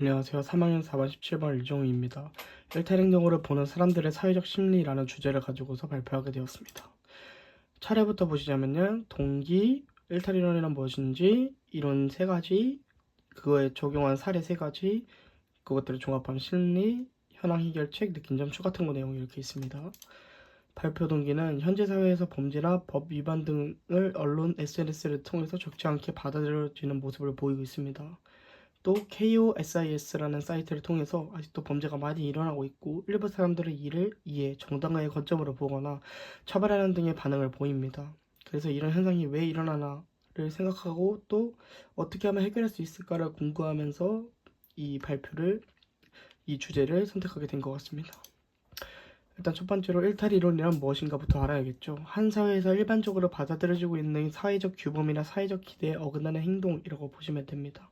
안녕하세요. 3학년 4반 17번 일종우입니다. 일탈행동으로 보는 사람들의 사회적 심리라는 주제를 가지고서 발표하게 되었습니다. 차례부터 보시자면요. 동기, 일탈이론이란 무엇인지, 이론 3가지, 그거에 적용한 사례 3가지, 그것들을 종합한 심리, 현황 해결책, 느낀 점, 추가 탐구 내용 이렇게 있습니다. 발표 동기는 현재 사회에서 범죄나 법 위반 등을 언론, SNS를 통해서 적지 않게 받아들여지는 모습을 보이고 있습니다. 또 KOSIS라는 사이트를 통해서 아직도 범죄가 많이 일어나고 있고 일부 사람들은 이를 이해, 정당화의 관점으로 보거나 처벌하는 등의 반응을 보입니다. 그래서 이런 현상이 왜 일어나나를 생각하고 또 어떻게 하면 해결할 수 있을까를 궁금하면서 이 주제를 선택하게 된 것 같습니다. 일단 첫 번째로 일탈이론이란 무엇인가부터 알아야겠죠. 한 사회에서 일반적으로 받아들여지고 있는 사회적 규범이나 사회적 기대에 어긋나는 행동이라고 보시면 됩니다.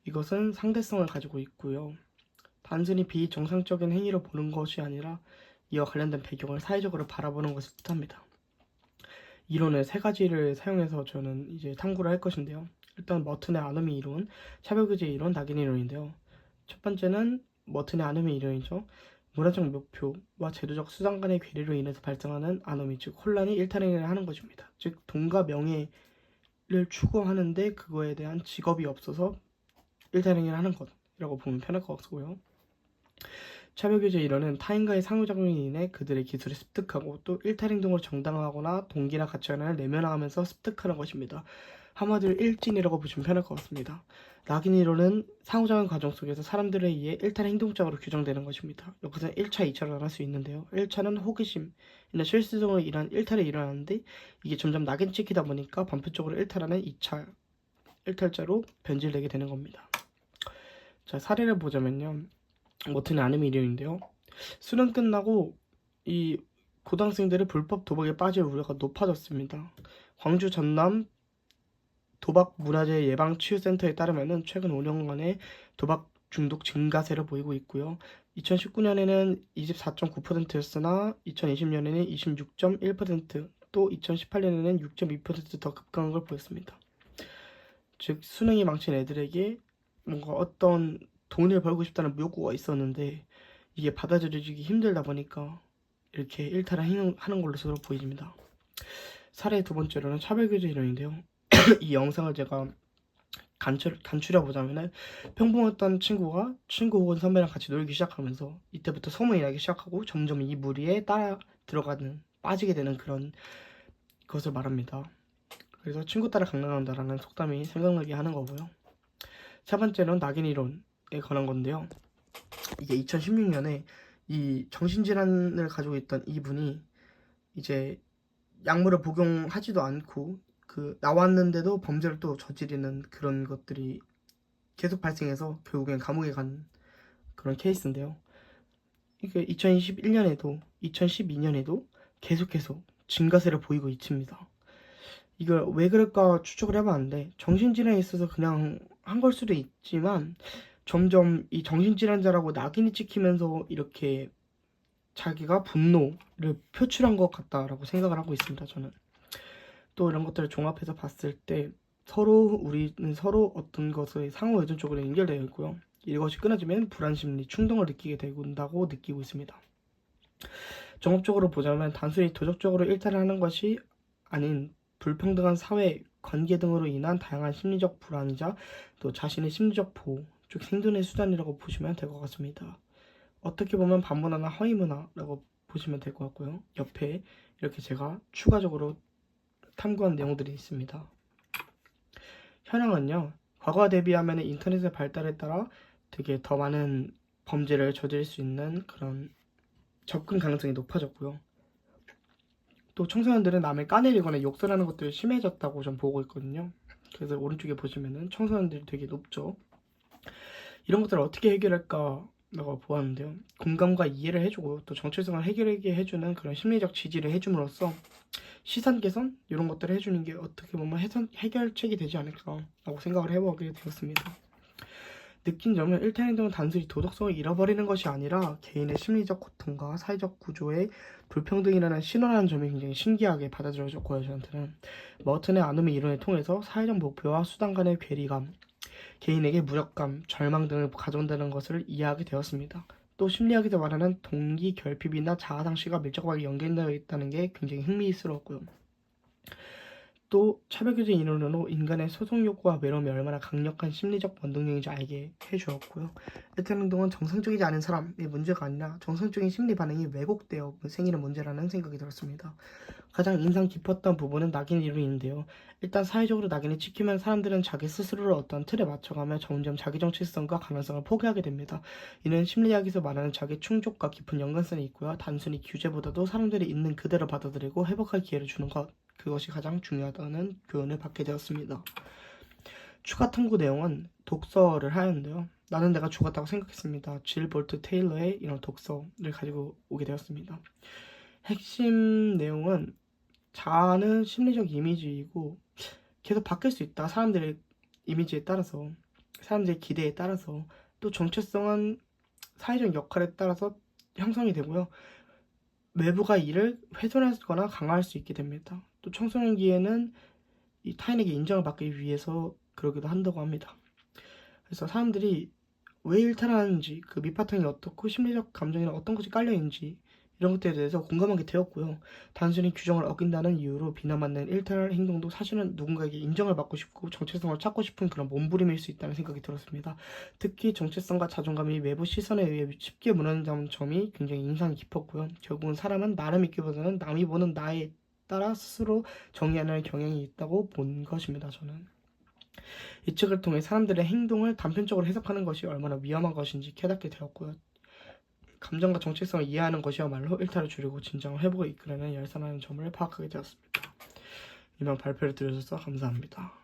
이것은 상대성을 가지고 있고요. 단순히 비정상적인 행위로 보는 것이 아니라 이와 관련된 배경을 사회적으로 바라보는 것을 뜻합니다. 이론을 3가지를 사용해서 저는 이제 탐구를 할 것인데요. 일단 머튼의 아노미 이론, 차별규제 이론, 낙인 이론인데요. 첫 번째는 머튼의 아노미 이론이죠. 문화적 목표와 제도적 수단 간의 괴리로 인해서 발생하는 아노미, 즉 혼란이 일탈행위를 하는 것입니다. 즉 돈과 명예를 추구하는데 그거에 대한 직업이 없어서 일탈행위를 하는 것이라고 보면 편할 것 같고요. 차별규제 이론은 타인과의 상호작용이 인해 그들의 기술을 습득하고 또 일탈행동으로 정당화하거나 동기나 가치관을 내면화하면서 습득하는 것입니다. 한마디로 일진이라고 보시면 편할 것 같습니다. 낙인 이론은 상호작용 과정 속에서 사람들에 의해 일탈행동적으로 규정되는 것입니다. 여기서 1차, 2차로 나눌 수 있는데요. 1차는 호기심이나 실수 등으로 인한 일탈이 일어나는데 이게 점점 낙인 찍히다 보니까 반복적으로 일탈하는 2차 일탈자로 변질되게 되는 겁니다. 자, 사례를 보자면요. 머튼의 아노미 이론인데요. 수능 끝나고 이 고등학생들의 불법 도박에 빠질 우려가 높아졌습니다. 광주 전남 도박 문화재 예방 치유센터에 따르면은 최근 5년간의 도박 중독 증가세를 보이고 있고요. 2019년에는 24.9%였으나 2020년에는 26.1%, 또 2018년에는 6.2%더 급감한 걸 보였습니다. 즉 수능이 망친 애들에게 뭔가 어떤 돈을 벌고 싶다는 욕구가 있었는데 이게 받아들여지기 힘들다 보니까 이렇게 일탈을 하는 걸로 보입니다. 사례 두 번째로는 차별규제 이론인데요. 이 영상을 제가 간추려 보자면은 평범했던 친구가 친구 혹은 선배랑 같이 놀기 시작하면서 이때부터 소문이 나기 시작하고 점점 이 무리에 따라 들어가는 빠지게 되는 그런 것을 말합니다. 그래서 친구 따라 강남한다라는 속담이 생각나게 하는 거고요. 세 번째는 낙인 이론에 관한 건데요. 이게 2016년에 이 정신질환을 가지고 있던 이분이 이제 약물을 복용하지도 않고 그 나왔는데도 범죄를 또 저지르는 그런 것들이 계속 발생해서 결국엔 감옥에 간 그런 케이스인데요. 이게 2021년에도 2012년에도 계속해서 증가세를 보이고 있습니다. 이걸 왜 그럴까 추측을 해봤는데 정신질환에 있어서 그냥 한 걸 수도 있지만 점점 이 정신질환자라고 낙인이 찍히면서 이렇게 자기가 분노를 표출한 것 같다라고 생각을 하고 있습니다. 저는 또 이런 것들을 종합해서 봤을 때 우리는 서로 어떤 것의 상호 의존적으로 연결되어 있고요. 이것이 끊어지면 불안 심리, 충동을 느끼게 된다고 느끼고 있습니다. 종합적으로 보자면 단순히 도덕적으로 일탈하는 것이 아닌 불평등한 사회, 관계 등으로 인한 다양한 심리적 불안이자 또 자신의 심리적 보호, 즉 생존의 수단이라고 보시면 될 것 같습니다. 어떻게 보면 반문화나 허위문화라고 보시면 될 것 같고요. 옆에 이렇게 제가 추가적으로 탐구한 내용들이 있습니다. 현황은요. 과거와 대비하면 인터넷의 발달에 따라 되게 더 많은 범죄를 저지를 수 있는 그런 접근 가능성이 높아졌고요. 또 청소년들은 남을 까내리거나 욕설하는 것들이 심해졌다고 좀 보고 있거든요. 그래서 오른쪽에 보시면은 청소년들이 되게 높죠. 이런 것들을 어떻게 해결할까 라고 보았는데요. 공감과 이해를 해주고 또 정체성을 해결하게 해주는 그런 심리적 지지를 해줌으로써 시선 개선 이런 것들을 해주는 게 어떻게 보면 해결책이 되지 않을까라고 생각을 해보게 되었습니다. 느낀 점은 일탈행동은 단순히 도덕성을 잃어버리는 것이 아니라 개인의 심리적 고통과 사회적 구조의 불평등이라는 신호라는 점이 굉장히 신기하게 받아들여졌고요. 저한테는 머튼의 아노미 이론을 통해서 사회적 목표와 수단 간의 괴리감, 개인에게 무력감, 절망 등을 가져온다는 것을 이해하게 되었습니다. 또 심리학에서 말하는 동기 결핍이나 자아 상실과 밀접하게 연결되어 있다는 게 굉장히 흥미스러웠고요. 또 차별교제 이론으로 인간의 소속 욕구와 외로움이 얼마나 강력한 심리적 원동력인지 알게 해주었고요. 일탈 행동은 정상적이지 않은 사람의 문제가 아니라 정상적인 심리 반응이 왜곡되어 생기는 문제라는 생각이 들었습니다. 가장 인상 깊었던 부분은 낙인 이론인데요. 일단 사회적으로 낙인이 찍히면 사람들은 자기 스스로를 어떤 틀에 맞춰가며 점점 자기 정체성과 가능성을 포기하게 됩니다. 이는 심리학에서 말하는 자기 충족과 깊은 연관성이 있고요. 단순히 규제보다도 사람들이 있는 그대로 받아들이고 회복할 기회를 주는 것, 그것이 가장 중요하다는 교훈을 받게 되었습니다. 추가 탐구 내용은 독서를 하였는데요. 나는 내가 죽었다고 생각했습니다. 질 볼트 테일러의 이런 독서를 가지고 오게 되었습니다. 핵심 내용은 자아는 심리적 이미지이고 계속 바뀔 수 있다. 사람들의 이미지에 따라서, 사람들의 기대에 따라서, 또 정체성은 사회적 역할에 따라서 형성이 되고요. 외부가 이를 훼손하거나 강화할 수 있게 됩니다. 또 청소년기에는 이 타인에게 인정을 받기 위해서 그러기도 한다고 합니다. 그래서 사람들이 왜 일탈하는지, 그 밑바탕이 어떻고 심리적 감정이나 어떤 것이 깔려있는지 이런 것들에 대해서 공감하게 되었고요. 단순히 규정을 어긴다는 이유로 비난받는 일탈 행동도 사실은 누군가에게 인정을 받고 싶고 정체성을 찾고 싶은 그런 몸부림일 수 있다는 생각이 들었습니다. 특히 정체성과 자존감이 외부 시선에 의해 쉽게 무너지는 점이 굉장히 인상이 깊었고요. 결국은 사람은 나를 믿기보다는 남이 보는 나에 따라 스스로 정의하는 경향이 있다고 본 것입니다. 저는 이 책을 통해 사람들의 행동을 단편적으로 해석하는 것이 얼마나 위험한 것인지 깨닫게 되었고요. 감정과 정체성을 이해하는 것이야말로 일탈을 줄이고 진정한 회복을 이끌어내는 열쇠라는 점을 파악하게 되었습니다. 이만 발표를 들어주셔서 감사합니다.